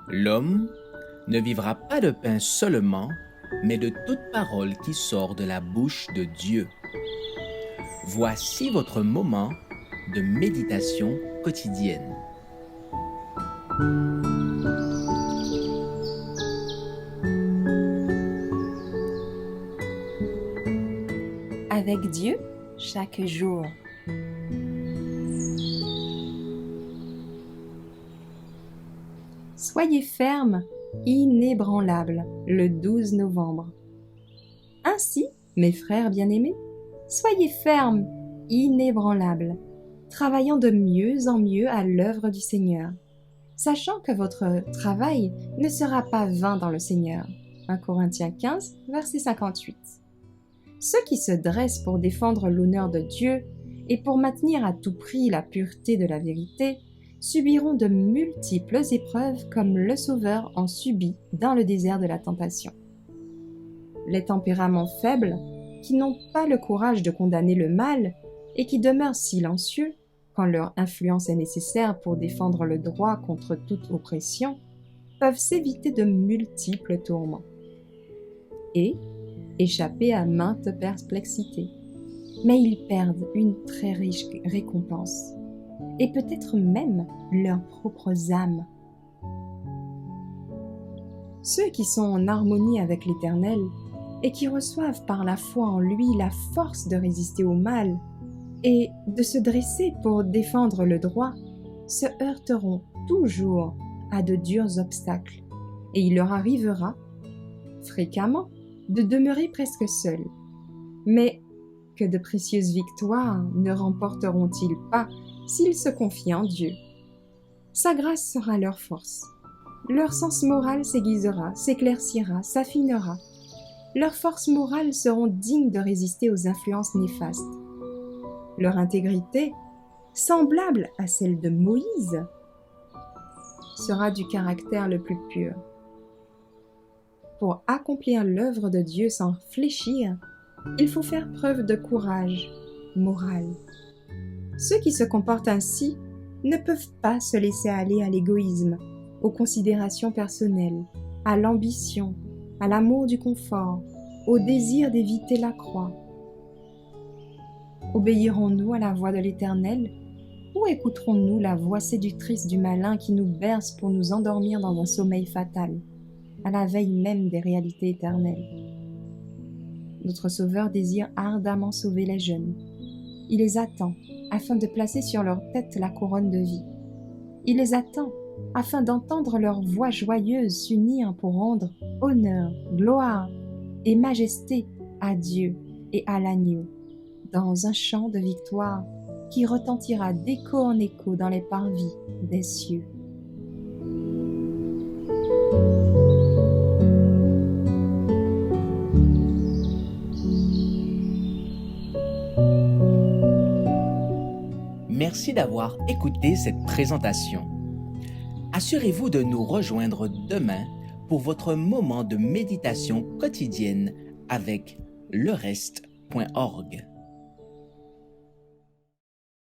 L'homme ne vivra pas de pain seulement, mais de toute parole qui sort de la bouche de Dieu. Voici votre moment de méditation quotidienne. Avec Dieu, chaque jour. Soyez fermes, inébranlables, le 12 novembre. Ainsi, mes frères bien-aimés, soyez fermes, inébranlables, travaillant de mieux en mieux à l'œuvre du Seigneur, sachant que votre travail ne sera pas vain dans le Seigneur. 1 Corinthiens 15, verset 58. Ceux qui se dressent pour défendre l'honneur de Dieu et pour maintenir à tout prix la pureté de la vérité subiront de multiples épreuves comme le Sauveur en subit dans le désert de la tentation. Les tempéraments faibles, qui n'ont pas le courage de condamner le mal et qui demeurent silencieux quand leur influence est nécessaire pour défendre le droit contre toute oppression, peuvent s'éviter de multiples tourments et échapper à maintes perplexités. Mais ils perdent une très riche récompense, et peut-être même leurs propres âmes. Ceux qui sont en harmonie avec l'Éternel et qui reçoivent par la foi en lui la force de résister au mal et de se dresser pour défendre le droit, se heurteront toujours à de durs obstacles, et il leur arrivera, fréquemment, de demeurer presque seuls. Mais que de précieuses victoires ne remporteront-ils pas s'ils se confient en Dieu? Sa grâce sera leur force. Leur sens moral s'aiguisera, s'éclaircira, s'affinera. Leurs forces morales seront dignes de résister aux influences néfastes. Leur intégrité, semblable à celle de Moïse, sera du caractère le plus pur. Pour accomplir l'œuvre de Dieu sans fléchir, il faut faire preuve de courage moral. Ceux qui se comportent ainsi ne peuvent pas se laisser aller à l'égoïsme, aux considérations personnelles, à l'ambition, à l'amour du confort, au désir d'éviter la croix. Obéirons-nous à la voix de l'Éternel ou écouterons-nous la voix séductrice du malin qui nous berce pour nous endormir dans un sommeil fatal, à la veille même des réalités éternelles? Notre Sauveur désire ardemment sauver les jeunes. Il les attend afin de placer sur leur tête la couronne de vie. Il les attend afin d'entendre leur voix joyeuse s'unir pour rendre honneur, gloire et majesté à Dieu et à l'agneau, dans un chant de victoire qui retentira d'écho en écho dans les parvis des cieux. Merci d'avoir écouté cette présentation. Assurez-vous de nous rejoindre demain pour votre moment de méditation quotidienne avec lereste.org.